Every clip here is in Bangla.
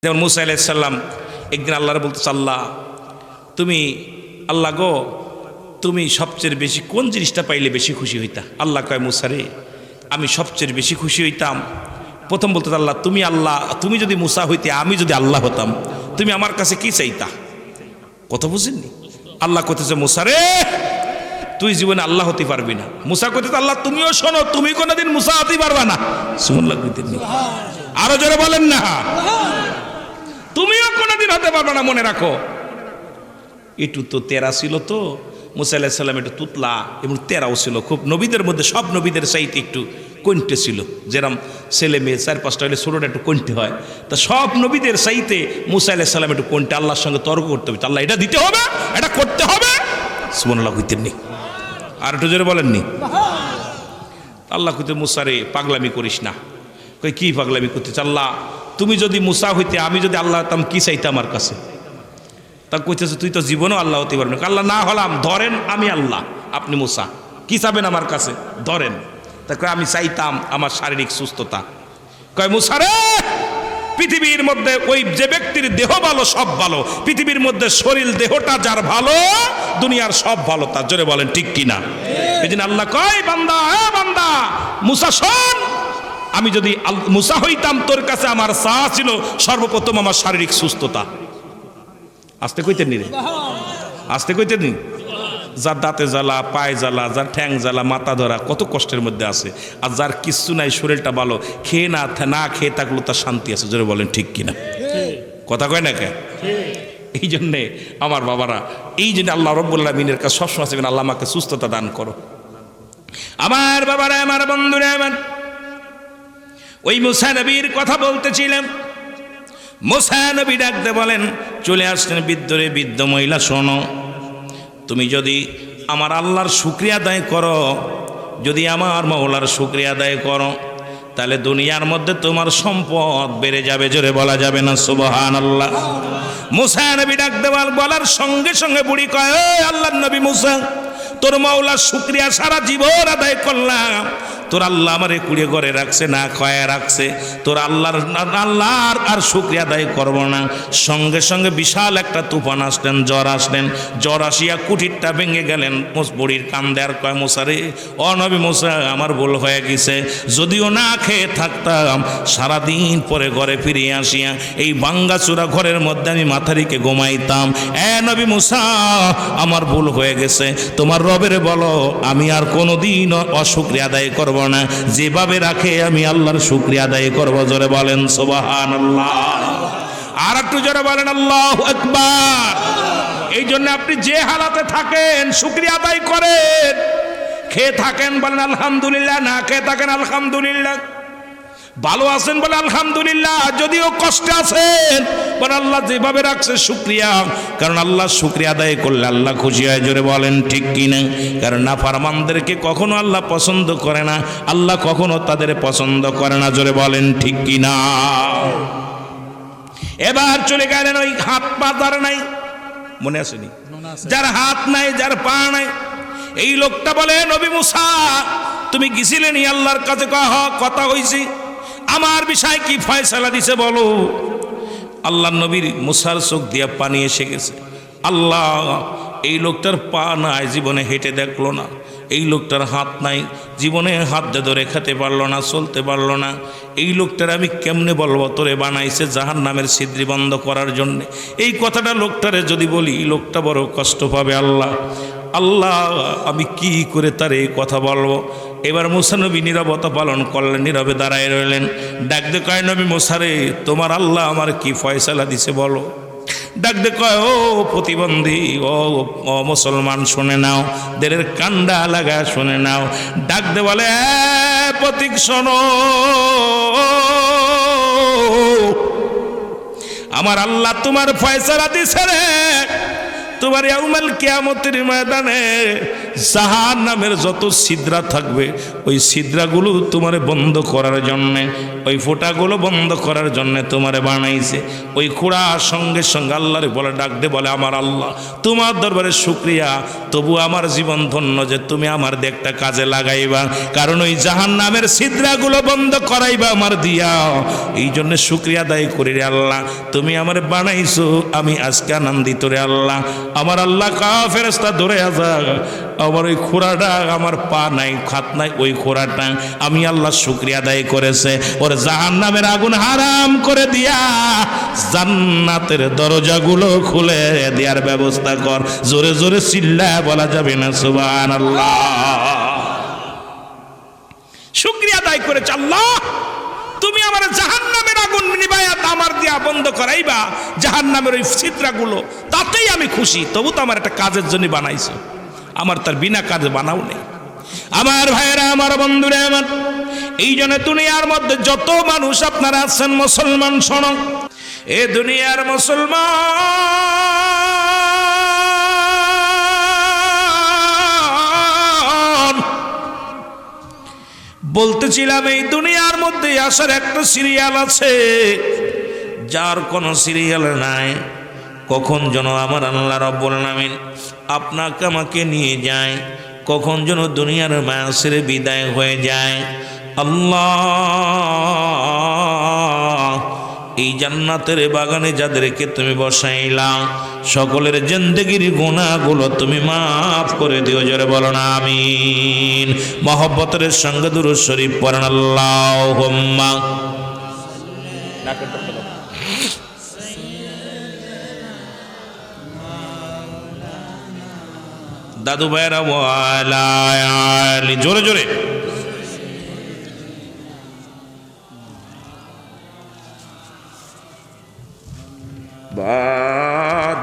যেমন মুসা আলাইহিস সালাম একদিন আল্লাহর বলতেছে, আল্লাহ তুমি আল্লাহ গো তুমি সবচেয়ে বেশি কোন জিনিসটা পাইলে বেশি খুশি হইতা? আল্লাহ কয়, মুসা রে আমি সবচেয়ে বেশি খুশি হইতাম। প্রথম বলতে আল্লাহ তুমি আল্লাহ, তুমি যদি মুসা হইতে আমি যদি আল্লাহ হতাম তুমি আমার কাছে কি চাইতা? কথা বুঝেননি? আল্লাহ কইতেছে, মুসা রে তুই জীবনে আল্লাহ হতে পারবি না। মুসা কইতেছে, আল্লাহ তুমিও শোনো, তুমি কোনোদিন মুসা হতে পারবা না। সুবহানাল্লাহ কইতেন, আরো জোরে বলেন না, তুমিও কোনোদিন হতে পারবে না, মনে রাখো। একটু তো তেরা ছিল তো মুসা আলাইহিস সালাম, একটু তুতলা এবং তেরাও ছিল খুব। নবীদের মধ্যে সব নবীদের চাইতে একটু কণ্ঠে ছিল, যেরকম ছেলে মেয়ে 4-5টা হলে ছোটোটা একটু কণ্ঠে হয়, তা সব নবীদের চাইতে মুসা আলাইহিস সালাম একটু কণ্ঠে। আল্লাহর সঙ্গে তর্ক করতে হবে, আল্লাহ এটা দিতে হবে, এটা করতে হবে। সুবহানাল্লাহ কইতেননি, আর একটু জোরে বলেননি। আল্লাহ কইতে, মুসা রে পাগলামি করিস না। কই কি পাগলামি করতেছে? আল্লাহ তুমি যদি মুসা হইতে আমি যদি আল্লাহ হতাম কি চাইতে আমার কাছে? তা কইতেছে, তুই তো জীবনও আল্লাহ হতে পারবি না। আল্লাহ না হলাম, ধরেন আমি আল্লাহ, আপনি মুসা, কি চাবেন আমার কাছে? ধরেন। তা কয় আমি চাইতাম আমার শারীরিক সুস্থতা। কয় মুসা রে পৃথিবীর মধ্যে ওই যে ব্যক্তির দেহ ভালো সব ভালো, পৃথিবীর মধ্যে শরীর দেহটা যার ভালো দুনিয়ার সব ভালো তার। জোরে বলেন ঠিক কিনা? এই জন্য আল্লাহ কয়, বান্দা হ্যাঁ বান্দা মুসা শোন, আমি যদি মুসা হইতাম তোর কাছে আমার চাওয়া ছিল সর্বপ্রথম আমার শারীরিক সুস্থতা। আস্তে কইতেন নি রে, আস্তে কইতেন নি। যার দাঁতে জ্বালা, পায়ে জ্বালা, যার ঠ্যাং জ্বালা, মাথা ধরা, কত কষ্টের মধ্যে আছে। আর যার কিচ্ছু নাই, শরীরটা ভালো, খেয়ে না খেয়ে থাকলেও তার শান্তি আছে। জোরে বলেন ঠিক কিনা? কথা কয় না কে? এই জন্যে আমার বাবারা, এই জন্য আল্লাহ রাব্বুল আলামিনের কাছে সবসময় চাইবেন, আল্লাহ আমাকে সুস্থতা দান করো। আমার বাবারা, আমার বন্ধুরা, আমার ওই মুসা নবীর কথা বলতেছিলাম। মুসা নবী ডাকতে বলেন, চলে আসলেন বৃদ্ধরে, বৃদ্ধ মহিলা শোনো, তুমি যদি আমার আল্লাহর শুকরিয়া আদায় করো, যদি আমার মাওলার শুকরিয়া আদায় করো, তাহলে দুনিয়ার মধ্যে তোমার সম্পদ বেড়ে যাবে। জোরে বলা যাবে না সুবহানাল্লাহ? মুসা নবী ডাকতে বলার সঙ্গে সঙ্গে বুড়ি কয়, ওই আল্লাহর নবী মুসা, তোর মাওলার শুকরিয়া সারা জীবন আদায় করলাম, তোর আল্লাহ আমারে কুড়িয়ে ঘরে রাখছে, না খায় রাখছে, তোর আল্লাহর আর শুকরিয়া আদায় করব না। সঙ্গে সঙ্গে বিশাল একটা তুফান আসলেন, জ্বর আসিয়া কুটিরটা ভেঙে গেলেন। বুড়ির কান্দে আর কয়, মুসা রে, ও নবী মুসা, আমার ভুল হয়ে গেছে, যদিও না খেয়ে থাকতাম সারাদিন পরে ঘরে ফিরিয়ে আসিয়া এই ভাঙ্গাচুরা ঘরের মধ্যে আমি মাথা রেখে ঘুমাইতাম। এ নবী মুসা, আমার ভুল হয়ে গেছে, তোমার রবের বলো আমি আর কোনোদিন অশুকরিয়া আদায় করব না, যেভাবে রাখে আমি আল্লাহর শুকরিয়া আদায় করব। জোরে বলেন সুবহানাল্লাহ, আর একটু জোরে বলেন আল্লাহু আকবার। এই জন্য আপনি যে হালাতে থাকেন শুকরিয়া আদায় করেন। খেয়ে থাকেন বলেন আলহামদুলিল্লাহ, না খেয়ে থাকেন আলহামদুলিল্লাহ, ভালো আছেন বলে আলহামদুলিল্লাহ, যদিও কষ্টে আছেন বলে আল্লাহ যেভাবে রাখছে শুকরিয়া, কারণ আল্লাহ শুকরিয়া আদায় করলে আল্লাহ খুশি হয়। জোরে বলেন ঠিক কিনা? কারণ নাফরমানদেরকে কখনো আল্লাহ পছন্দ করে না, আল্লাহ কখনো তাদের পছন্দ করে না। জোরে বলেন ঠিক কিনা? এবার চলে গেলেন ওই হাত পা যার নাই, মনে আসেনি? যার হাত নাই, যার পা নাই, এই লোকটা বলে, নবী মুসা তুমি গেছিলেন আল্লাহর কাছে, কথা হইছি, আমার বিষয় কি ফয়সালা দিছে বলো। আল্লাহ নবীর মুসার চোখ দিয়া পানি এসে গেছে। আল্লাহ, এই লোকটার পা নাই, জীবনে হেঁটে দেখলো না, এই লোকটার হাত নাই, জীবনে হাত দিয়ে ধরে খেতে পারলো না, চলতে পারলো না, এই লোকটার আমি কেমনে বলবো তোরে বানাইছে জাহান্নামের ছিদ্রি বন্ধ করার জন্যে। এই কথাটা লোকটারে যদি বলি, লোকটা বড় কষ্ট পাবে। আল্লাহ আল্লাহ আমি কি করে তার এই কথা বলবো? এবার মুসা নবী নীরবতা পালন করলেন, নীরবে দাঁড়ায় রইলেন। ডাক দে কয়, নবী মুসা রে, তোমার আল্লাহ আমার কি ফয়সালা দিছে বলো। ডাক দে কয়, ও প্রতিবন্ধী, ও মুসলমান শুনে নাও, দেরের কান্ডা লাগা শুনে নাও। ডাক দে বলে, প্রতীক শোনো, আমার আল্লাহ তোমার ফয়সালা দিছে রে। তোমার ইয়াউমাল কিয়ামতের ময়দানে জাহান্নামের যত ছিদ্রা থাকবে ওই ছিদ্রাগুলো তোমারে বন্ধ করার জন্যে, ওই ফোঁটাগুলো বন্ধ করার জন্যে তোমারে বানাইছে। ওই খোঁড়ার সঙ্গে সঙ্গে আল্লাহর বলে ডাক দে, বলে আমার আল্লাহ তোমার দরবারে শুকরিয়া, তবু আমার জীবন ধন্য যে তুমি আমার একটা কাজে লাগাইবা, কারণ ওই জাহান্নামের ছিদ্রাগুলো বন্ধ করাইবা আমার দিয়া। এই জন্য শুকরিয়া আদায় করি রে আল্লাহ, তুমি আমার বানাইছো, আমি আজকে আনন্দিত রে আল্লাহ। আমার আল্লাহ কা ফেরেশতা ধরে আসা, আমার ওই খোঁড়াটা, আমার পা নাই খাত নাই, ওই খোঁড়াটা আমি আল্লাহ শুকরিয়া আদায় করেছে, ওর জাহান্নামের আগুন হারাম করে দিয়া জান্নাতের দরজাগুলো খুলে দেওয়ার ব্যবস্থা কর। জোরে জোরে চিল্লায় বলা যাবে না সুবহানাল্লাহ। শুকরিয়া আদায় করেছে, আল্লাহ তুমি আমার জাহান্নামের আগুন নিবায়া আমার দিয়া বন্ধ করাইবা, জাহান্নামের ওই ছিদ্রাগুলো, তাতেই আমি খুশি। তবু তো আমার একটা কাজের জন্য বানাইছো, আমার তার বিনা কাজে বানাও নেই। আমার ভাইয়েরা, আমার বন্ধুরা, আমার এই জন্য দুনিয়ার মধ্যে যত মানুষ আপনারা আছেন মুসলমান, শোনো, এ দুনিয়ার মুসলমান, বলতেছিলাম এই দুনিয়ার মধ্যে আসার একটা সিরিয়াল আছে, যার কোনো সিরিয়াল নাই। কখন যেন আমার আল্লাহ রাব্বুল আলামিন আপনাকে আমাকে নিয়ে যায়, কখন যেন দুনিয়ার মায়া ছেড়ে বিদায় হয়ে যায়। আল্লাহ, এই জান্নাতের বাগানে যাদেরকে তুমি বসাইলা, সকলের জিন্দেগির গুনাহগুলো তুমি মাফ করে দিও। জোরে বলো না আমিন। মহব্বতের সঙ্গে দুরূদ শরীফ পড়েন আল্লাহুম্মা। দাদু ভাইরা ওয়ালা আলি, জোরে জোরে।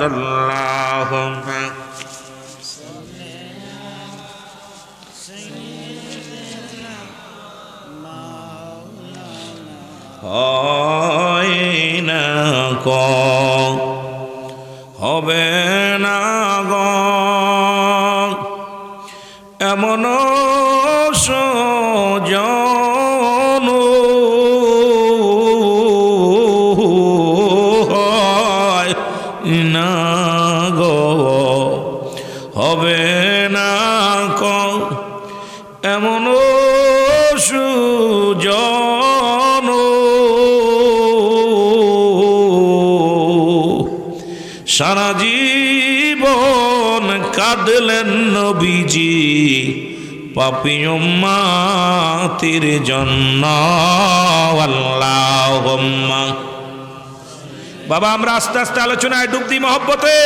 বাদাল্লাহুম্মা হয় না গো, হবে না গো এমন সজন, হয় না গো, হবে না গো এমন সুজন, সারা জীবন কাঁদলেন নবীজি পাপী উম্মতের জন্য। আল্লাহুম্মা। বাবা, আমরা আস্তে আস্তে আলোচনায় ডুব দিই মহব্বতে।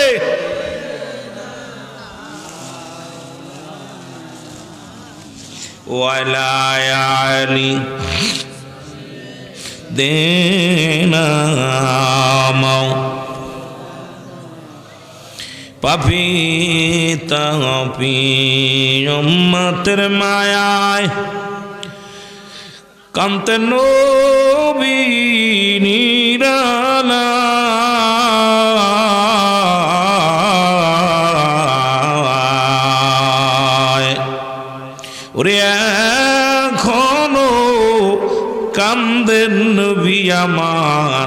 ওয়ালা আলি দেনামাও পাপী তাপী উম্মতের মায়ায় কান্তে নবী নিরালায়। ওরে এখনো কান্দেন নবী আমার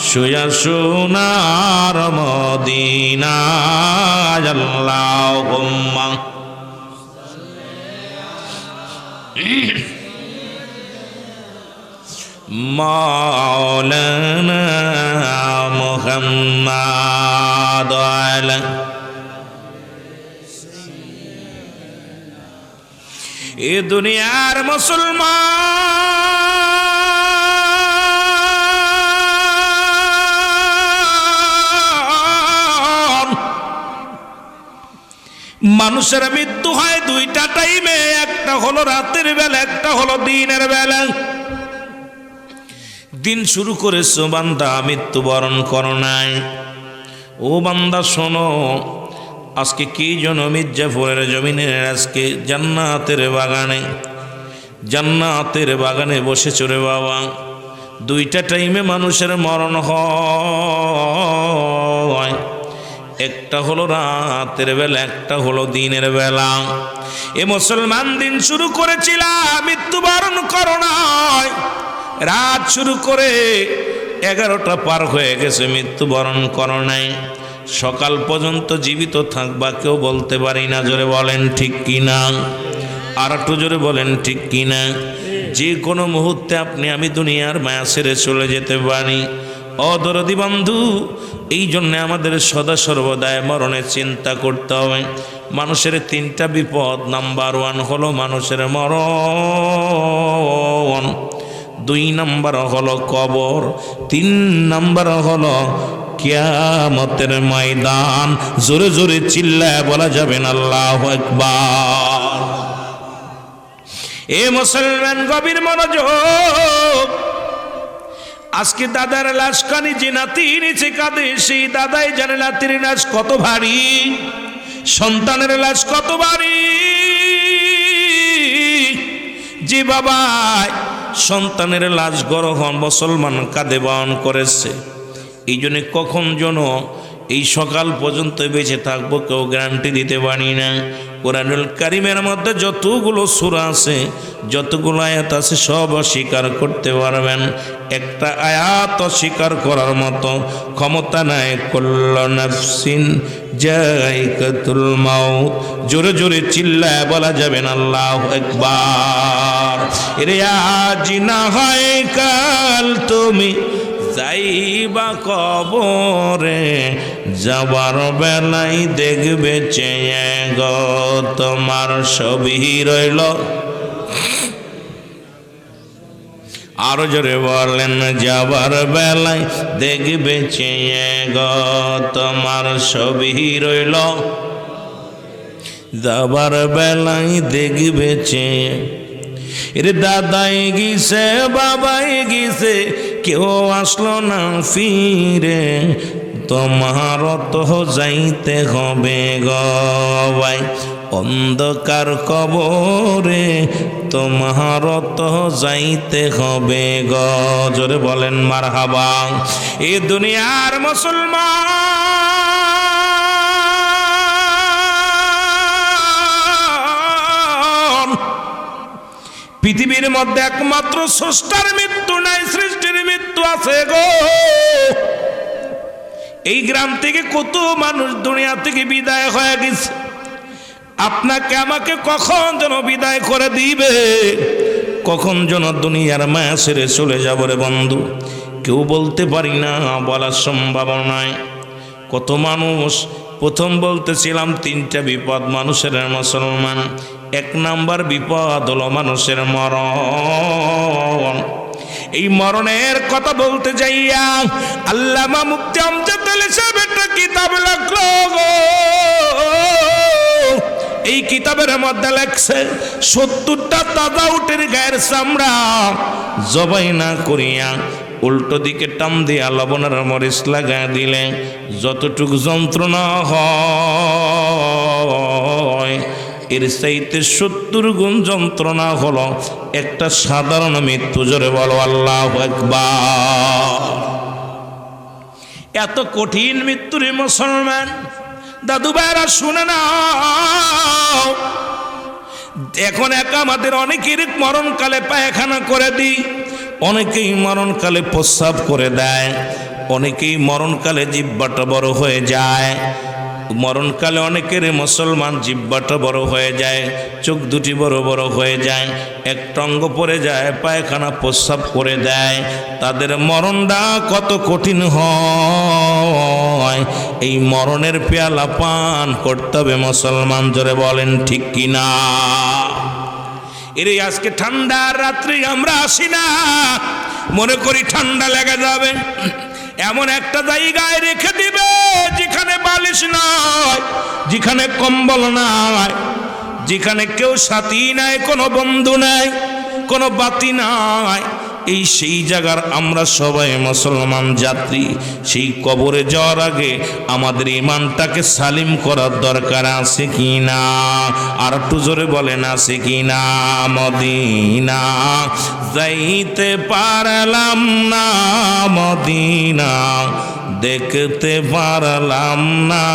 শুয়া সোনার মদিনায়। আল্লাহুম্মা মাওলানা মুহাম্মাদ আলা এ দুনিয়ার মুসলমান, মানুষের মৃত্যু হয় দুইটা টাইমে, একটা হলো রাতের বেলা, একটা হলো দিনের বেলা। দিন শুরু করেছো বান্দা, মৃত্যুবরণ করো নাই। ও বান্দা শোনো, আজকে কি জন মির্জাপুরের জমিনে আজকে জান্নাতের বাগানে বসে চড়ে বাবা। দুইটা টাইমে মানুষের মরণ হয়, একটা হলো রাতের বেলা, একটা হলো দিনের বেলা। এ মুসলমান দিন শুরু করেছিলাম মৃত্যুবরণ করো নাই, রাত শুরু করে 11টা পার হয়ে গেছে মৃত্যুবরণ করো নাই। সকাল পর্যন্ত জীবিত থাকবা কেউ বলতে পারি না, জোরে বলেন ঠিক কিনা, আর একটু জোরে বলেন ঠিক কিনা। যে কোনো মুহূর্তে আপনি আমি দুনিয়ার মায়া ছেড়ে চলে যেতে পারি। অদরদি বন্ধু, এই জন্যে আমাদের সদা সর্বদাই মরণের চিন্তা করতে হবে। মানুষের 3টা বিপদ, নাম্বার 1 হলো মানুষের মরণ, 2 নাম্বার হলো কবর, 3 নাম্বার হলো কিয়ামতের ময়দান। জোরে জোরে চিল্লায় বলা যাবে না আল্লাহু আকবার। এ মুসলমান গভীর মনোযোগ। আজকে দাদার লাশ কানি যে নাতি নিচে কাঁদে, সেই দাদাই জানে নাতির লাশ কত ভারী, সন্তানের লাশ কত ভারী। যে বাবা সন্তানের লাশ গ্রহণ মুসলমান কাঁধে বহন করেছে, এই জন্য কখন যেন এই সকাল পর্যন্ত বেঁচে থাকবো কেউ গ্যারান্টি দিতে পারি না। কোরআনুল কারীমের মধ্যে যতগুলো সূরা আছে, যতগুলো আয়াত আছে, সব অস্বীকার করতে পারবেন। একটা আয়াত অস্বীকার করার মতো ক্ষমতা নাই। কুল্লু নাফসিন যায়িকাতুল মাউত। জোরে জোরে চিল্লায় বলা যাবেন আল্লাহু আকবার। এরে আজ না হয় কাল তুমি যাইবা কবরে, যাবার বেলায় দেখবে চেয়ে গো তোমার ছবি রইল। আরো জোরে বলেন, যাবার বেলায় দেখবে চেয়ে গো তোমার ছবি রইল, যাবার বেলায় দেখবে চেয়ে। এর দাদাই গিয়েছে, বাবাই গিয়েছে, কেউ আসলো না ফিরে, তোমার তো যাইতে হবে গো ভাই অন্ধকার কবরে, তোমার তো যাইতে হবে গো। জোরে বলেন মারহাবা। এই দুনিয়ার মুসলমান, পৃথিবীর মধ্যে একমাত্র স্রষ্টার মৃত্যু নাই, সৃষ্টির মৃত্যু আছে গো। এই গ্রাম থেকে কত মানুষ দুনিয়া থেকে বিদায় হয়ে গেছে, আপনাকে আমাকে কখন যেন বিদায় করে দিবে, কখন যেন দুনিয়ার মায়া ছেড়ে চলে যাব রে বন্ধু, কেউ বলতে পারি না, বলার সম্ভাবনা নাই। কত মানুষ, প্রথম বলতেছিলাম 3টা বিপদ মানুষের মুসলমান। 1 নাম্বার বিপদ হলো মানুষের মরণ। এই মরণের কথা বলতে যাইয়া আল্লামা মুফতি আমজাদ আলী সাহেব একটা কিতাব লিখলো গো। এই কিতাবের মধ্যে লেখছে 70টা তাজা উটের গায়ের চামড়া জবাই না করিয়া উল্টো দিকে টান দিয়া লবণের মরিচ লাগায় দিলে যতটুকু যন্ত্রণা হয়, এর চাইতে 70 গুণ যন্ত্রণা হলো একটা সাধারণ মৃত্যু। জোরে বলো আল্লাহু আকবার। এত কঠিন মৃত্যু রে মুসলমান। দাদু ভাইরা শুনে নাও, এখন একা আমাদের অনেকের মরণকালে পায়খানা করে দিই, অনেকেই মরণকালে প্রস্রাব করে দেয়, অনেকেই মরণকালে জিহ্বাটা বড় হয়ে যায়। মরণকালে অনেকের মুসলমান জিহ্বাটা বড় হয়ে যায়, চোখ দুটি বড় বড় হয়ে যায়, একটা অঙ্গ পড়ে যায়, পায়খানা প্রস্রাব করে দেয়। তাদের মরণটা কত কঠিন হয়, এই মরণের পেয়ালা পান করতে হবে মুসলমান। জোরে বলেন ঠিক কিনা। এর আজকে ঠান্ডার রাত্রি আমরা আসি না, মনে করি ঠান্ডা লেগে যাবে, এমন একটা জায়গায় রেখে দিবে যেখানে বালিশ নাই, যেখানে কম্বল নাই, যেখানে কেউ সাথী নাই, কোনো বন্ধু নাই, কোনো বাতি নাই। এই সেই জায়গার আমরা সবাই মুসলমান যাত্রী। সেই কবরে যাওয়ার আগে আমাদের ইমানটাকে সালিম করার দরকার আছে কি না? আর একটু জোরে বলেন আছে কি না? মদিনা যাইতে পারলাম না, মদিনা দেখতে পারলাম না,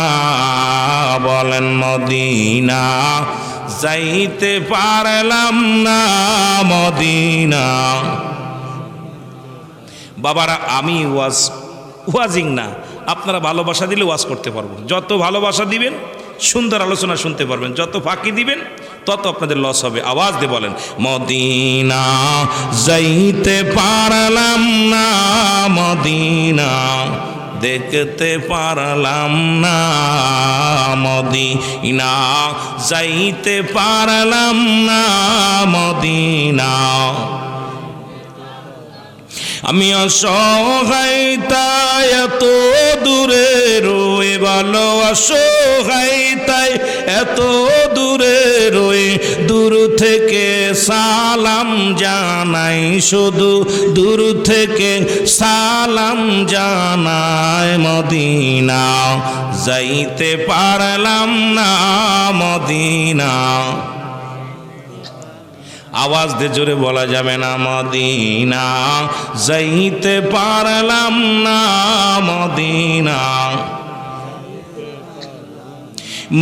বলেন মদিনা যাইতে পারলাম না, মদিনা। বাবারা, আমি ওয়াজিং না, আপনারা ভালোবাসা দিলে ওয়াজ করতে পারবো। যত ভালোবাসা দিবেন সুন্দর আলোচনা শুনতে পারবেন, যত ফাঁকি দিবেন তত আপনাদের লস হবে। আওয়াজ দিয়ে বলেন মদিনা যাইতে পারলাম না, মদিনা দেখতে পারলাম না, মদিনা যাইতে পারলাম না, মদিনা। আমি অসহায় তাই এত দূরে রয়ে, ভালো অসহায় তাই এত দূরে রয়ে, দূর থেকে সালাম জানাই, শুধু দূর থেকে সালাম জানাই, মদিনা যাইতে পারলাম না, মদিনা। আওয়াজ দিয়ে জোরে বলা যাবে না, মদিনা যাইতে পারলাম না, মদিনা।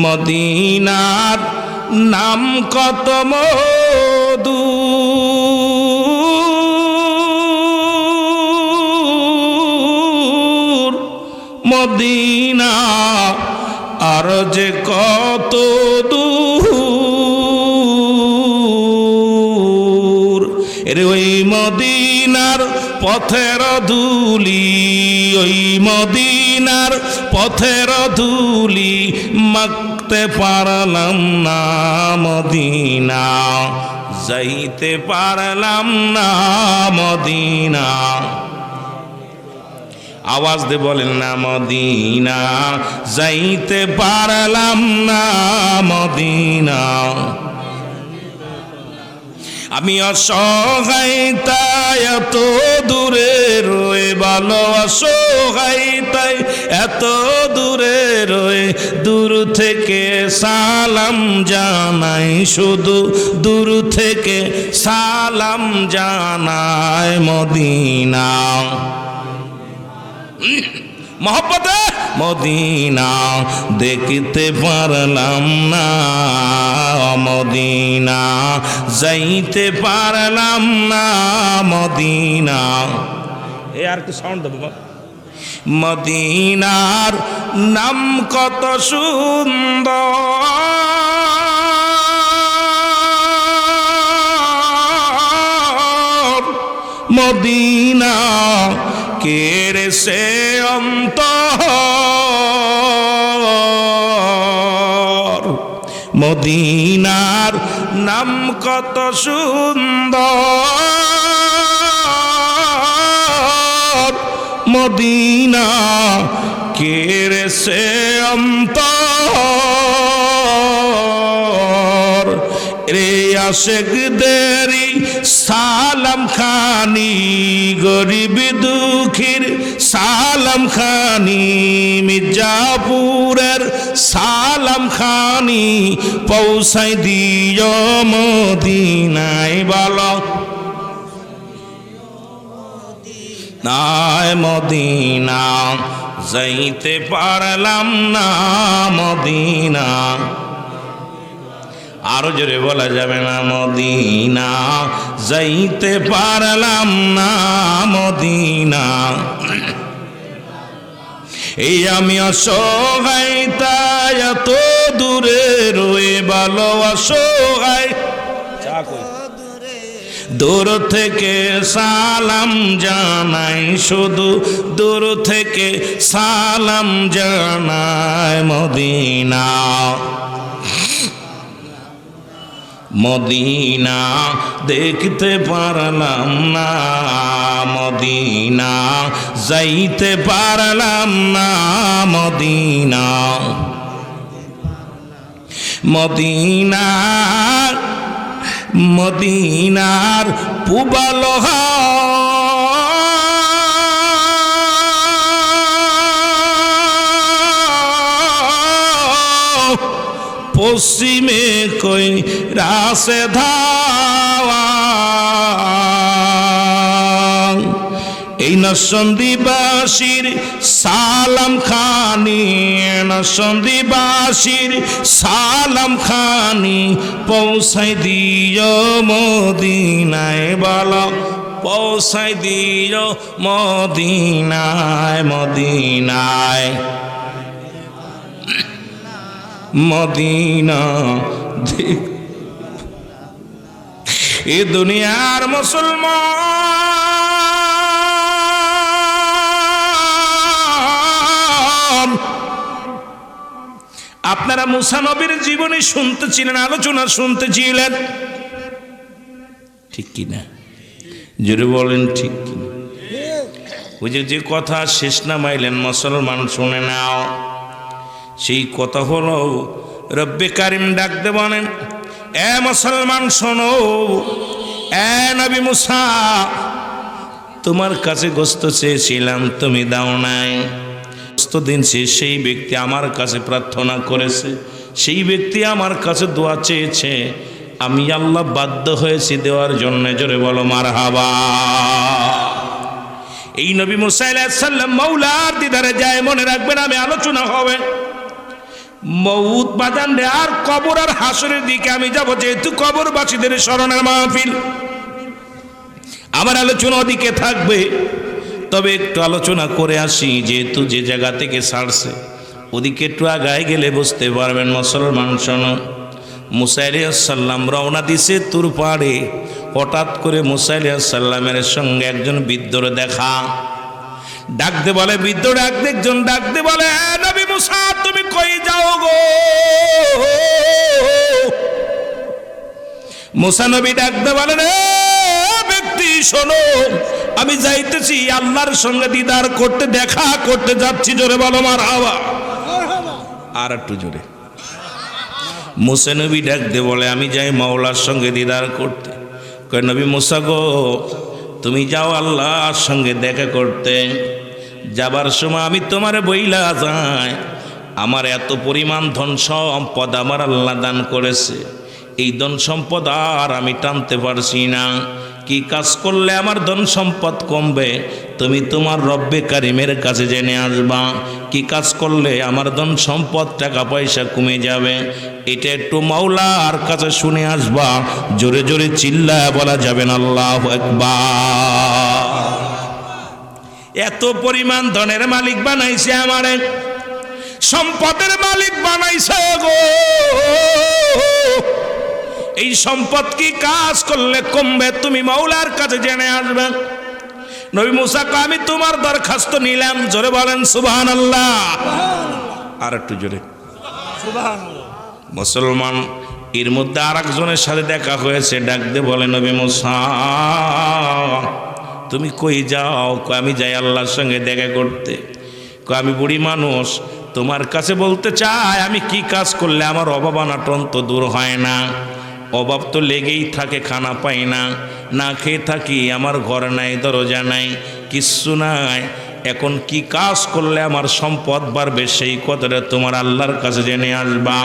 মদিনার নাম কত মধু, মদিনা আর যে কত দূর, এর ওই মদিনার পথের ধুলি, ওই মদিনার পথের ধুলি মাখতে পারলাম না, মদিনা যাইতে পারলাম না, মদিনা। আওয়াজ দিয়ে বলেন না, মদিনা যাইতে পারলাম না, মদিনা। আমি অসহায় তাই এত দূরে রয়ে, ভালো অসহায় তাই এত দূরে রয়ে, দূর থেকে সালাম জানাই, শুধু দূর থেকে সালাম জানাই, মদিনা। মহব্বতে মদিনা দেখতে পারলাম না, মদিনা যাইতে পারলাম না, মদিনা। এ আর একটু সাউন্ড দেবো। মদিনার নাম কত সুন্দর, মদিনা কেড়ে সে অন্তর, মদিনার নাম কত সুন্দর, মদিনা কেড়ে সে অন্তর। রে আশেকদেরই সালাম খানি, গরিব দুঃখীর সালাম খানি, মির্জাপুরের সালাম খানি পৌঁছাই দিও মদিনায়, বলো নাই, মদিনা যাইতে পারলাম না, মদিনা। আরো জোরে বলা যাবে না, মদিনা যাইতে পারলাম না, মদিনা। এই আমি অসহায় তাই এত দূরে রয়ে, ভালো অসহায় দূর থেকে সালাম জানাই, শুধু দূর থেকে সালাম জানাই, মদিনা। মদিনা দেখতে পারলাম না, মদিনা যাইতে পারলাম না, মদিনা। মদিনার মদিনার পুবালোহা পশ্চিমে কই রাসে ধাওয়া, এই নরসিংদীবাসীর সালাম খানি, নরসিংদীবাসীর সালাম খানি পৌঁছাই দিও মদিনায়, বলো পৌঁছাই দিও মদিনায়, মদিনায় মদিনা। এ দুনিয়ার মুসলমান, আপনারা মুসা নবীর জীবনী শুনতেছিলেন, আলোচনা শুনতেছিলেন, ঠিক কিনা? জোরে বলেন ঠিক কিনা? ওই যে কথা শেষ না মাইলেন, মুসলমান শুনে নাও। সেই কথা হলো রব্বে কারিম ডাকতে বলেন, এ মুসলমান শোনো, এ নবী মুসা, তোমার কাছে গোস্ত চেয়েছিলাম, তুমি দাও নাই। গোস্ত দিনছি, সেই ব্যক্তি আমার কাছে প্রার্থনা করেছে, সেই ব্যক্তি আমার কাছে দোয়া চেয়েছে, আমি আল্লাহ বাধ্য হয়েছি দেওয়ার জন্য। জোরে বলো মারহাবা। এই নবী মুসা আলাইহিস সালাম মাওলার দিদারে যায়, মনে রাখবেন আমি আলোচনা হবে মউত বাজান রে, আর কবর আর হাসরের দিকে আমি যাব, যেহেতু কবরবাসীদের স্মরণের মাহফিল, আমার আলোচনা ওদিকে থাকবে। তবে একটু আলোচনা করে আসি, যেহেতু যে জায়গা থেকে ছাড়ছে ওদিকে একটু আগায় গেলে বুঝতে পারবেন। মুসলমান শোনো, মুসা আলাইহিস সালাম রওনা দিছে তুর পাহাড়ে। হঠাৎ করে মুসা আলাইহিস সালামের সঙ্গে একজন বৃদ্ধর দেখা। ডাকতে বলে, বৃদ্ধ ডাকতে একজন ডাকতে বলে, নবী মুসা তুমি কই যাও গো? মুসা নবী ডাকতে বলেন, ব্যক্তি শোনো, আমি যাইতেছি আল্লাহর সঙ্গে দিদার করতে, দেখা করতে যাচ্ছি। জোরে বলো মারহাবা। আর একটু জোরে। মুসা নবী ডাকতে বলে, আমি যাই মাওলার সঙ্গে দিদার করতে। কয় নবী মুসা গো, তুমি যাও আল্লাহর সঙ্গে দেখা করতে। যাবার সময় আমি তোমার বইলা যাই, আমার এত পরিমাণ ধন সম্পদ আমার আল্লাহ দান করেছে, এই ধন সম্পদ আর আমি টানতে পারছি না। কি কাজ করলে আমার ধন সম্পদ কমবে, তুমি তোমার রব্বে কারিমের কাছে জেনে আসবা। কি কাজ করলে আমার ধন সম্পদ টাকা পয়সা কমে যাবে, এটা একটু মাওলার কাছে শুনে আসবা। জোরে জোরে চিল্লায় বলা যাবে না আল্লাহু আকবার। এত পরিমাণ ধনের মালিক বানাইছে আমারে, সম্পদের মালিক বানাইছে গো। এই সম্পদ কি কাজ করলে কমবে, তুমি মাওলার কাছে জেনে আসবে। নবী মুসা কয়, আমি তোমার দরখাস্ত নিলাম। জোরে বলেন সুবহানাল্লাহ। আর একটু জোরে সুবহানাল্লাহ। মুসলমান, এর মধ্যে আর একজনের সাথে দেখা হয়েছে, ডাকতে বলে, নবী মুসা তুমি কই যাও? কয় আমি যাই আল্লাহর সঙ্গে দেখা করতে। কয় আমি বুড়ি মানুষ, তোমার কাছে বলতে চাই, আমি কি কাজ করলে আমার অভাব অনাটন তো দূর হয় না? অভাব তো লেগেই থাকে, খানা পাই না, না খেয়ে থাকি, আমার ঘর নাই, দরজা নাই, কিচ্ছু নাই। এখন কি কাজ করলে আমার সম্পদ বাড়বে, সেই কথাটা তোমার আল্লাহর কাছে জেনে আসবা।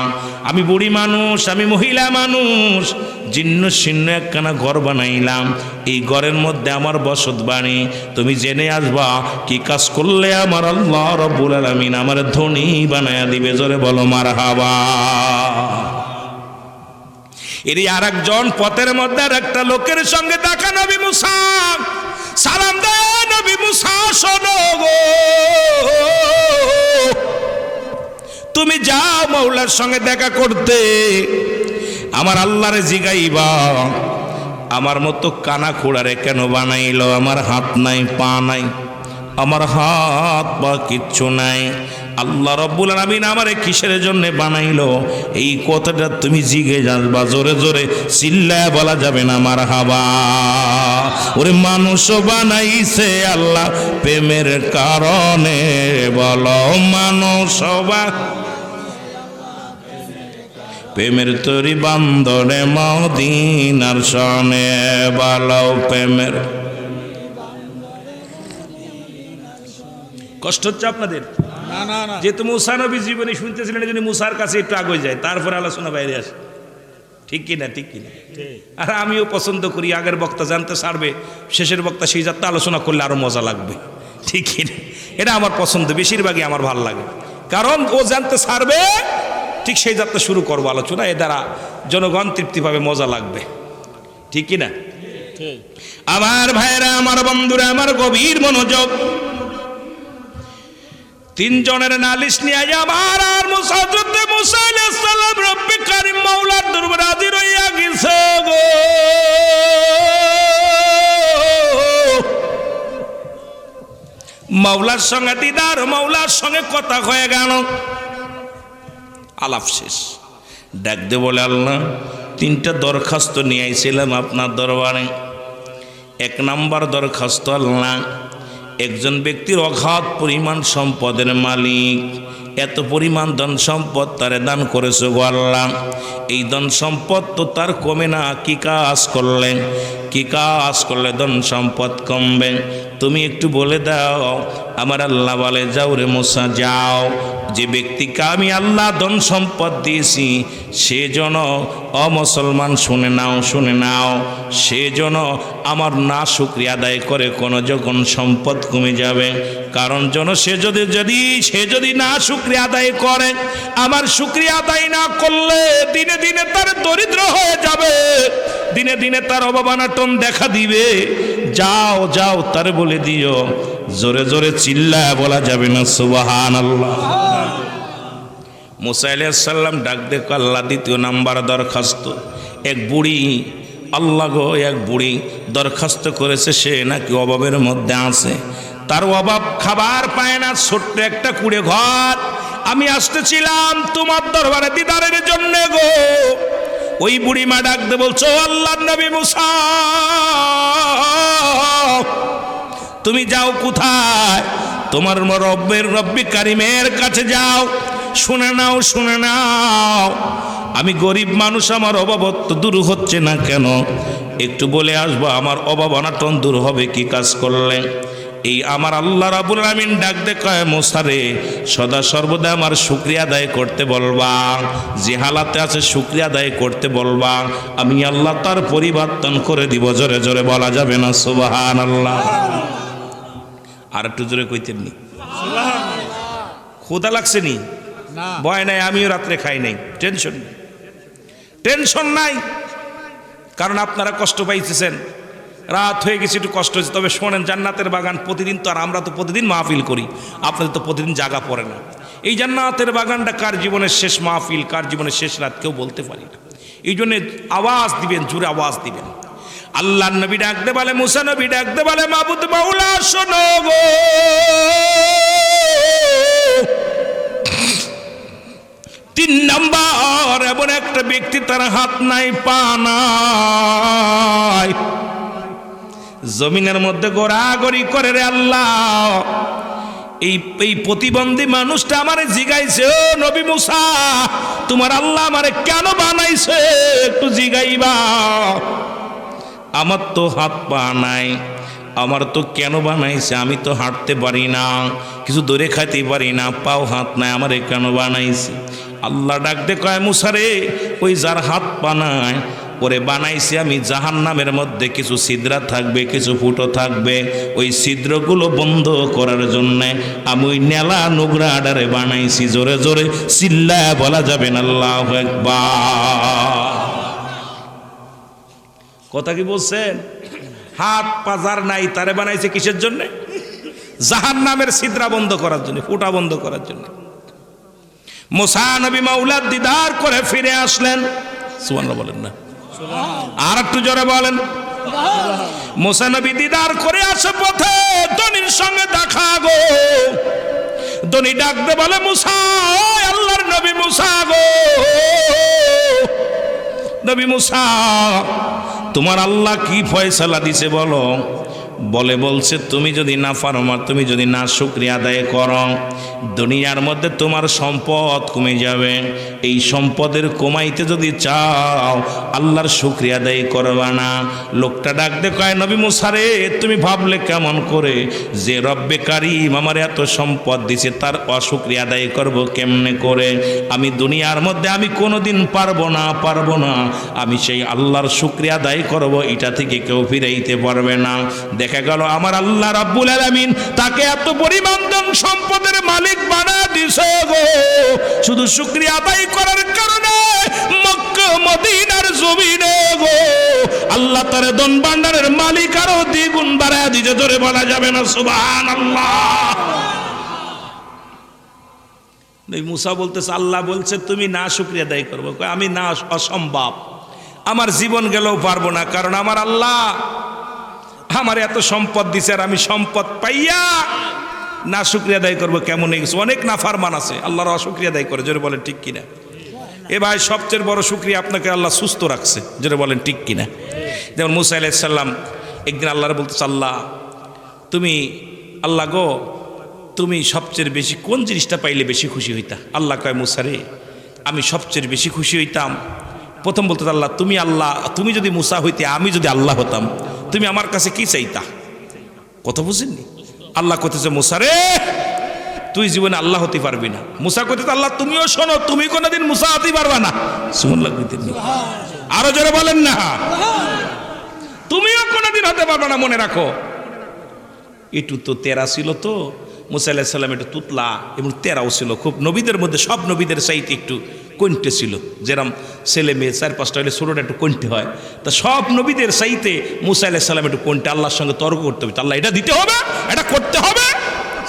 আমি বুড়ি মানুষ, আমি মহিলা মানুষ, জীর্ণ শীর্ণ একখানা ঘর বানাইলাম, এই ঘরের মধ্যে আমার বসত বাড়ি, তুমি জেনে আসবা কি কাজ করলে আমার আল্লাহ রব্বুল আলামিন আমার ধনী বানায়া দিবে। জোরে বলো মারহাবা। এরই আর একজন পথের মধ্যে আর একটা লোকের সঙ্গে দেখা। নবী মুসা সালাম দে, নবী মুসা শোনো গো, তুমি যাও মাওলার সঙ্গে দেখা করতে, আমার আল্লাহরে জিগাইবা আমার মতো কানা খোড়ারে কেন বানাইলো? আমার হাত নাই, পা নাই, আমার হাত পা কিচ্ছু নাই, আল্লাহ রব্বুল আলামিন আমারে কিসের জন্য বানাইলো? এই কথাটা তুমি জিগে যাবা। জোরে জোরে চিল্লায় বলা যাবে না মারহাবা। ওরে মানুষ বানাইছে আল্লাহ প্রেমের কারণে, বলো মানুষ প্রেমের তরি বান্দরে মদিনার সনে, বলো প্রেমের। কষ্ট হচ্ছে আপনাদের? যেহেতু মুসা নবী জীবনে শুনতেছিলেন, এই জন্য মুসার কাছে একটু আগে যায়, তারপরে আলোচনা বাইরে আসে। ঠিক কিনা ঠিক কিনা? আর আমিও পছন্দ করি আগের বক্তা জানতে ছাড়বে, শেষের বক্তা সেই যাত্রা আলোচনা করলে আরো মজা লাগবে, ঠিক কিনা? এটা আমার পছন্দ, বেশিরভাগই আমার ভালো লাগে, কারণ ও জানতে ছাড়বে ঠিক সেই যাত্রা শুরু করবো আলোচনা, এ দ্বারা জনগণ তৃপ্তি পাবে, মজা লাগবে, ঠিক কিনা? আমার ভাইরা, আমার বন্ধুরা, আমার গভীর মনোযোগ। তিনজনের নালিশ নিয়ে আমার আর মুসা যুদ্ধে মুসা আলাইহিস সালাম রব্বে কারীম মাওলার দরবারে হাজির হইয়া গেছে গো। মাওলার সঙ্গে দিদার, মাওলার সঙ্গে কথা হয়ে গেল, আলাপ শেষ। ডাক দে বলে, আল্লাহ, তিনটা দরখাস্ত নিয়ে আইছিলাম আপনার দরবারে। এক নাম্বার দরখাস্ত, আল্লাহ, একজন ব্যক্তির অগাধ পরিমাণ সম্পদের মালিক, এত পরিমাণ ধন সম্পদ তারে দান করেছে গো আল্লাহ, এই ধন সম্পদ তো তার কমে না, কি কাজ করলে, কি কাজ করলে ধন সম্পদ কমবে? তুমি একটু বলে দাও। আমার আল্লাহ বলে, যাও রে মুসা, যাও, যে ব্যক্তিকে আমি আল্লাহ ধন সম্পদ দিয়েছি সে যেন অমুসলমান, শুনে নাও, শুনে নাও, সে যেন আমার না শুকরিয়া আদায় করে কোনো যখন সম্পদ কমে যাবে, কারণ যেন সে যদি না শুকরিয়া আদায় করে, আমার শুকরিয়া আদায় না করলে দিনে দিনে তার দরিদ্র হয়ে যাবে, দিনে দিনে তার অভাবানাটন দেখা দিবে। যাও যাও, তার বলে দিও, জোরে জোরে চিল্লায় বলা যাবে না সুবহানাল্লাহ। মুসা আলাইহিস সালাম ডাক দেখো, আল্লাহ, দ্বিতীয় নাম্বার দরখাস্ত, এক বুড়ি, আল্লাহ গো, এক বুড়ি দরখাস্ত করেছে, সে নাকি অভাবের মধ্যে আছে, তার অভাব, খাবার পায় না, ছোট্ট একটা কুড়ে ঘর। আমি আসতেছিলাম তোমার দরবারে দিদারের জন্য গো। ওই বুড়ি মা ডাক দে বলছো, আল্লাহর নবী মুসা, তুমি যাও কোথায়? তোমার রব্বে কারিমের কাছে যাও। শুনে নাও, শুনে নাও, আমি গরিব মানুষ, আমার অভাবত্ব দূর হচ্ছে না কেন? একটু বলে আসবো, আমার অভাব অনাটন দূর হবে কি কাজ করলে? এই আমার আল্লাহ রাব্বুল আমিন ডাক দে কয়, মুসা রে, সদা সর্বদা আমার শুকরিয়া আদায় করতে বলবা, যে হালাতে আছে শুকরিয়া আদায় করতে বলবা, আমি আল্লাহ তার পরিবর্তন করে দিব। জোরে জোরে বলা যাবে না সুবহানাল্লাহ? আর একটু জোরে কইতেন নি? ক্ষুধা লাগছে নি? ভয় নাই, আমিও রাত্রে খাই নাই, টেনশন নাই, কারণ আপনারা কষ্ট পাইতেছেন, রাত হয়ে গেছে, একটু কষ্ট হয়েছে। তবে শোনেন, জান্নাতের বাগান প্রতিদিন তো, আর আমরা তো প্রতিদিন মাহফিল করি, আপনাদের তো প্রতিদিন জাগা পড়ে না। এই জান্নাতের বাগানটা কার জীবনের শেষ মাহফিল, কার জীবনের শেষ রাত, কেউ বলতে পারি না। এই জন্যে আওয়াজ দিবেন, জোরে আওয়াজ দিবেন। আল্লাহ নবী ডাকতে বলে, মুসা নবী ডাকতে বলে, মাবুদ মাওলা শোনো গো, তিন নাম্বার এমন একটা ব্যক্তি, তার হাত নাই, পা নাই, জমিনের মধ্যে গোড়াগড়ি করে রে আল্লাহ। এই প্রতিবন্ধী মানুষটা আমারে জিগাইছে, ও নবী মুসা, তোমার আল্লাহ আমারে কেন বানাইছে একটু জিগাইবা। আমার তো হাত পা নাই, আমার তো কেন বানাইছে? আমি তো হাঁটতে পারি না, কিছু দূরে খাইতে পারি না, পাও হাত নাই, আমারে কেন বানাইছে? আল্লাহ ডাক দে কয়, মুসা রে, ওই যার হাত পা নাই ওরে বানাইছে আমি জাহান্নামের মধ্যে, কিছু ছিদ্রা থাকবে, কিছু ফুটো থাকবে, ওই ছিদ্রগুলো বন্ধ করার জন্যে আমি ওই নেলা নোংরা আডারে বানাইছি। জোরে জোরে চিল্লায় বলা যাবে না আল্লাহু আকবার? কথা কি বলছেন? হাত পাজার নাই, তারে বানাইছে কিসের জন্য? জাহান্নামের ছিদ্রা বন্ধ করার জন্য, ফুটা বন্ধ করার জন্য। মুসা নবী মাওলার দিদার করে ফিরে আসলেন, সুবহানাল্লাহ বলেন না? আর একটু জোরে বলেন। মুসা নবী দিদার করে আসে, পথে ধনীর সঙ্গে দেখা গো। ধনী ডাকতে বলে, মুসা, আল্লাহর নবী মুসা গো, নবী মুসা, তোমার আল্লাহ কি ফয়সালা দিছে বলো? বলছে তুমি যদি না ফরমান, তুমি যদি না শুকরিয়া আদায় করো, দুনিয়ার মধ্যে তোমার সম্পদ কমে যাবে। এই সম্পদের কমাইতে যদি চাও আল্লাহর শুকরিয়া আদায় করবা না। লোকটা ডাক দে কয়, নবী মুসা রে, তুমি ভাবলে কেমন করে যে রব্বে কারিম আমার এত সম্পদ দিছে, তার অশুকরিয়া আদায় করব কেমনে করে? আমি দুনিয়ার মধ্যে আমি কোনোদিন পারবো না। আমি সেই আল্লাহর শুকরিয়া আদায় করব, এটা থেকে কেউ ফিরাইতে পারবে না। দেখা গেল আমার আল্লাহ রাব্বুল আলামিন তাকে এত পরিমাণ ধন সম্পদের মালিক বানায় দিছে গো, শুধু শুকরিয়া আদায় করার কারণে মক্কা মদিনার জমিনে গো আল্লাহ তার ধন ভান্ডারের মালিক আরো দ্বিগুণ বাড়ায় দিতে, ধরে বলা যাবে না সুবহানাল্লাহ। মুসা বলতেছে, আল্লাহ বলছে তুমি না শুকরিয়া আদায় করবো। আমি না, অসম্ভব, আমার জীবন গেলেও পারবো না, কারণ আমার আল্লাহ আমার এত সম্পদ দিছে, আর আমি সম্পদ পাইয়া না শুকরিয়া আদায় করবো কেমন? অনেক নাফরমান আছে আল্লাহর অশুকরিয়া আদায় করে, জোরে বলেন ঠিক কিনা? এ ভাই, সবচেয়ে বড় শুকরিয়া আপনাকে আল্লাহ সুস্থ রাখছে, জোরে বলেন ঠিক কিনা? যেমন মুসা আলাইহিস সালাম একদিন আল্লাহর বলতেছে, আল্লাহ তুমি, আল্লাহ গো, তুমি সবচেয়ে বেশি কোন জিনিসটা পাইলে বেশি খুশি হইতা? আল্লাহ কয়, মুসা রে, আমি সবচেয়ে বেশি খুশি হইতাম। প্রথম বলতে, আল্লাহ তুমি, আল্লাহ তুমি যদি মুসা হইতে, আমি যদি আল্লাহ হতাম, তুমি আমার কাছে কি চাইতা? কত বুঝেননি? আল্লাহ কইতেছে, মুসা রে, তুই জীবনে আল্লাহ হতে পারবি না। মুসা কইতেছে, আল্লাহ তুমিও শোনো, তুমি কোনোদিন মুসা হতে পারবা না। সুবহানাল্লাহ, আরো জোরে বলেন না, তুমিও কোনোদিন হতে পারবা না, মনে রাখো। একটু তো তেরা ছিল তো, মুসা আলাইহিস সালাম একটু তুতলা এবং তেরাও ছিল খুব। নবীদের মধ্যে সব নবীদের চাইতে একটু কণ্ঠে ছিল, যেরকম ছেলে মেয়ে 4-5টা হলে ছোটোটা একটু কণ্ঠে হয়, তা সব নবীদের চাইতে মুসা আলাইহিস সালাম একটু কণ্ঠে। আল্লাহর সঙ্গে তর্ক করতে হবে, আল্লাহ এটা দিতে হবে, এটা করতে হবে।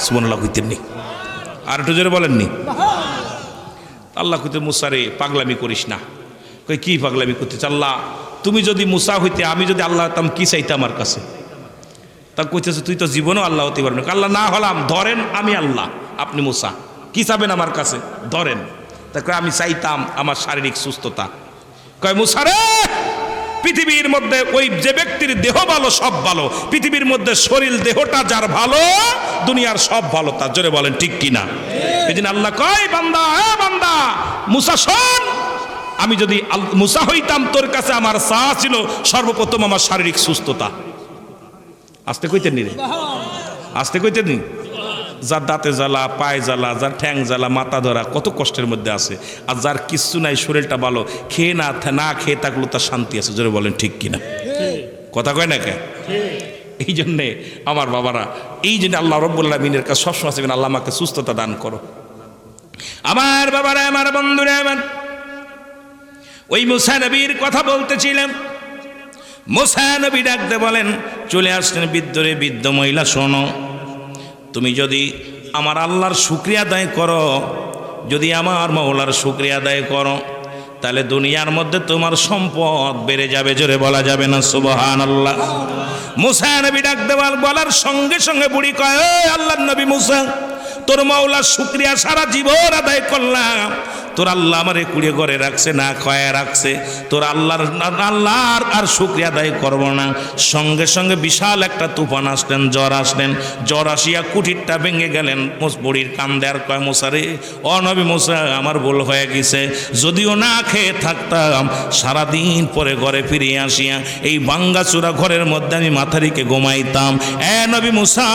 সুবহানাল্লাহ কইতেননি? আর একটু জোরে বলেননি? আল্লাহ কইতে, মুসা রে, পাগলামি করিস না। কই কি পাগলামি করতে? আল্লাহ তুমি যদি মুসা হইতে, আমি যদি আল্লাহ হতাম, কি চাইতে আমার কাছে? তা কইতেছে, তুই তো জীবনও আল্লাহ হতে পারবি না। আল্লাহ না হলাম, ধরেন আমি আল্লাহ, আপনি মুসা, কি চাবেন আমার কাছে? ধরেন। তা কয়, আমি চাইতাম আমার শারীরিক সুস্থতা। কয়, মুসা রে, পৃথিবীর মধ্যে ওই যে ব্যক্তির দেহ ভালো, সব ভালো। পৃথিবীর মধ্যে শরীর দেহটা যার ভালো, দুনিয়ার সব ভালো তার। জোরে বলেন ঠিক কিনা? এই জন্য আল্লাহ কয়, বান্দা, হ্যাঁ বান্দা, মুসা শোন, আমি যদি মুসা হইতাম, তোর কাছে আমার চাওয়া ছিল সর্বপ্রথম আমার শারীরিক সুস্থতা। আস্তে কইতেন নি রে, আস্তে কইতেন নি? যার দাঁতে জ্বালা, পায়ে জ্বালা, যার ঠ্যাং জ্বালা, মাথা ধরা, কত কষ্টের মধ্যে আছে। আর যার কিচ্ছু নাই, শরীরটা ভালো, খেয়ে না খেয়ে থাকলেও তার শান্তি আছে। জোরে বলেন ঠিক কিনা? কথা কয় না কে? এই জন্যে আমার বাবারা, এই জন্য আল্লাহ রাব্বুল আলামিনের কাছে সবসময় আছে, আল্লাহ আমাকে সুস্থতা দান করো। আমার বাবারা, আমার বন্ধুরা, আমার ওই মুসা নবীর কথা বলতেছিলাম। মুসা নবী ডাকতে বলেন, চলে আসলেন বৃদ্ধরে, বৃদ্ধ মহিলা, শোনো, তুমি যদি আমার আল্লাহর শুকরিয়া আদায় করো, যদি আমার মাওলার শুকরিয়া আদায় করো, তাহলে দুনিয়ার মধ্যে তোমার সম্পদ বেড়ে যাবে। জোরে বলা যাবে না সুবহানাল্লাহ? মুসা নবী ডাকতে বলার সঙ্গে সঙ্গে বুড়ি কয়, ওই আল্লাহর নবী মুসা, তোর মাওলার শুকরিয়া সারা জীবন আদায় করলাম, তোর আল্লাহ আমারে কুড়িয়ে ঘরে রাখছে, না খয়া রাখছে, তোর আল্লাহর আর শুকরিয়া আদায় করব না। সঙ্গে সঙ্গে বিশাল একটা তুফান আসলেন, জ্বর আসিয়া কুঠিরটা ভেঙে গেলেন। বুড়ির কান্দে আর কয়, মুসা রে, ও নবী মুসা, আমার ভুল হয়ে গেছে, যদিও না খেয়ে থাকতাম, সারাদিন পরে ঘরে ফিরিয়ে আসিয়া এই ভাঙ্গাচুরা ঘরের মধ্যে আমি মাথা রেখে ঘুমাইতাম। এ নবী মুসা,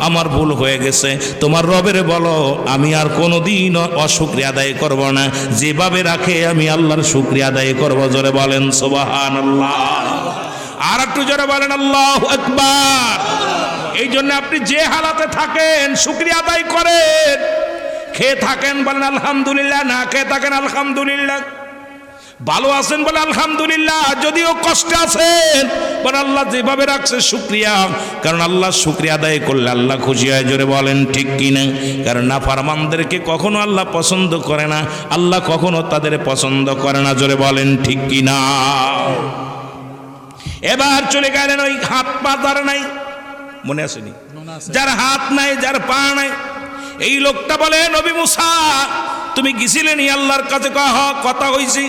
আমার ভুল হয়ে গেছে, তোমার রবের বলো আমি আর কোনোদিন অশুকরিয়া আদায় করব না, যেভাবে রাখে আমি আল্লাহর শুকরিয়া আদায় করব। জোরে বলেন সুবহানাল্লাহ। আর একটু জোরে বলেন আল্লাহু আকবার। এই জন্য আপনি যে হালাতে থাকেন শুকরিয়া আদায় করেন। খেয়ে থাকেন বলেন আলহামদুলিল্লাহ, না খেয়ে থাকেন আলহামদুলিল্লাহ, ভালো আছেন বলে আলহামদুলিল্লাহ, যদিও কষ্টে আছেন বলে আল্লাহ যেভাবে রাখছে শুকরিয়া, কারণ আল্লাহ শুকরিয়া আদায় করলে আল্লাহ খুশি হয়। জোরে বলেন ঠিক কিনা? কারণ নাফরমানদেরকে কখনো আল্লাহ পছন্দ করে না, আল্লাহ কখনো তাদের পছন্দ করে না। জোরে বলেন ঠিক কিনা? এবার চলে গেলেন ওই হাত পা যার নাই, মনে আসেনি? যার হাত নাই, যার পা নাই, এই লোকটা বলে, নবী মুসা, তুমি গেছিলেন আল্লাহর কাছে? কথা হইছি,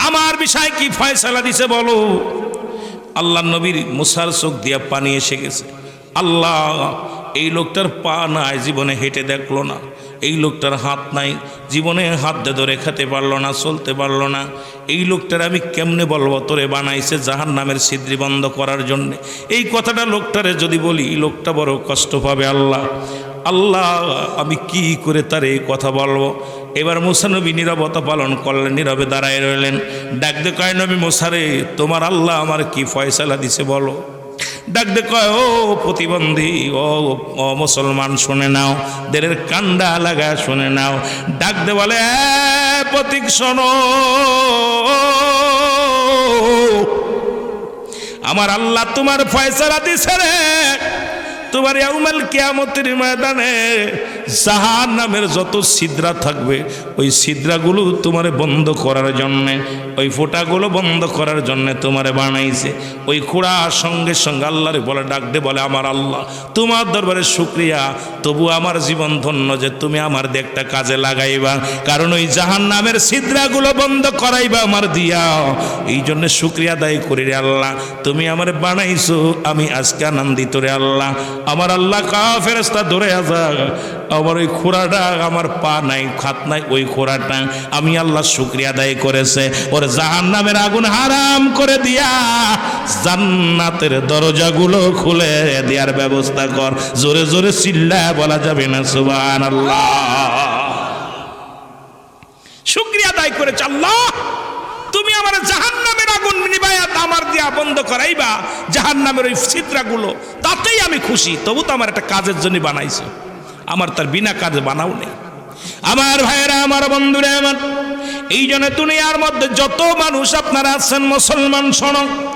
আমার বিষয় কি ফয়সালা দিছে বলো। আল্লাহ নবীর মুসার চোখ দিয়া পানি এসে গেছে। আল্লাহ, এই লোকটার পা নাই, জীবনে হেঁটে দেখলো না। এই লোকটার হাত নাই, জীবনে হাত দিয়ে ধরে খেতে পারলো না, চলতে পারলো না। এই লোকটার আমি কেমনে বলবো তোরে বানাইছে জাহান্নামের ছিদ্রি বন্ধ করার জন্যে। এই কথাটা লোকটারে যদি বলি, লোকটা বড় কষ্ট পাবে। আল্লাহ আল্লাহ, আমি কি করে তার এই কথা বলবো? এবার মুসা নবী নীরবতা পালন করলেন, নীরবে দাঁড়ায় রইলেন। ডাক দে কয়, নবী মুসা রে, তোমার আল্লাহ আমার কি ফয়সালা দিছে বলো। ডাক দে কয়, ও প্রতিবন্ধী, ও মুসলমান, শুনে নাও, দেরের কান্ডা লাগা শুনে নাও। ডাক দে বলে, প্রতীক শোনো, আমার আল্লাহ তোমার ফয়সালা দিছে রে। তোমার ইয়াউমাল কিয়ামতের ময়দানে জাহান্নামের যত ছিদ্রা থাকবে, ওই ছিদ্রাগুলো তোমারে বন্ধ করার জন্যে, ওই ফোঁটাগুলো বন্ধ করার জন্যে তোমারে বানাইছে। ওই খোঁড়া সঙ্গে সঙ্গে আল্লাহরে বলে, ডাক দে বলে, আমার আল্লাহ তোমার দরবারে শুকরিয়া, তবু আমার জীবন ধন্য যে তুমি আমার দিয়ে একটা কাজে লাগাইবা, কারণ ওই জাহান্নামের ছিদ্রাগুলো বন্ধ করাইবা আমার দিয়া। এই জন্যে শুকরিয়া আদায় করি রে আল্লাহ, তুমি আমার বানাইছো, আমি আজকে আনন্দিত রে আল্লাহ। আমার আল্লাহ কা ফেরেশতা ধরে আসা, আমার ওই খোঁড়াটা, আমার পা নাই, খাত নাই, ওই খোঁড়াটা আমি আল্লাহ শুকরিয়া আদায় করেছে, ওর জাহান্নামের আগুন হারাম করে দিয়া জান্নাতের দরজাগুলো খুলে দেওয়ার ব্যবস্থা কর। জোরে জোরে চিল্লায় বলা যাবে না সুবহানাল্লাহ। শুকরিয়া আদায় করেছে, আল্লাহ তুমি আমার জাহান্নামের আগুন নিবায়াত আমার দিয়া বন্ধ করাইবা, জাহান্নামের ওই ছিদ্রাগুলো, তাতেই আমি খুশি। তবু তো আমার একটা কাজের জন্য বানাইছো, আমার তার বিনা কাজে বানাও নেই। আমার ভাইয়েরা, আমার বন্ধুরা, আমার এই জন্য দুনিয়ার মধ্যে যত মানুষ আপনারা আছেন মুসলমান, শোনো,